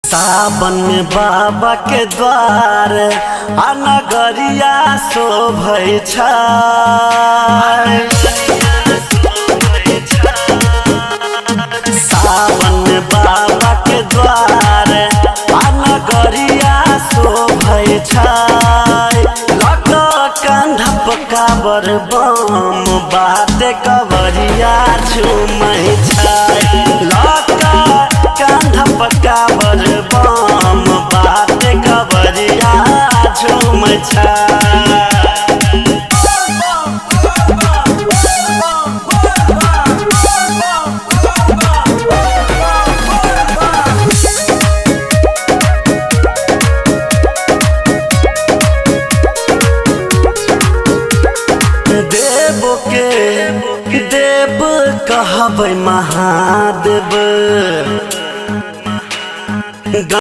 सावन में बाबा के द्वार नगरिया शोभै छै। सावन में बाबा के द्वार नगरिया शोभै छै। लक कंधा पकाबर बम बाते कवरिया झूमै छै। लक कंधा पकाबर बम बाते कवरिया झूमै छै। देव के देव कहबै महादेव।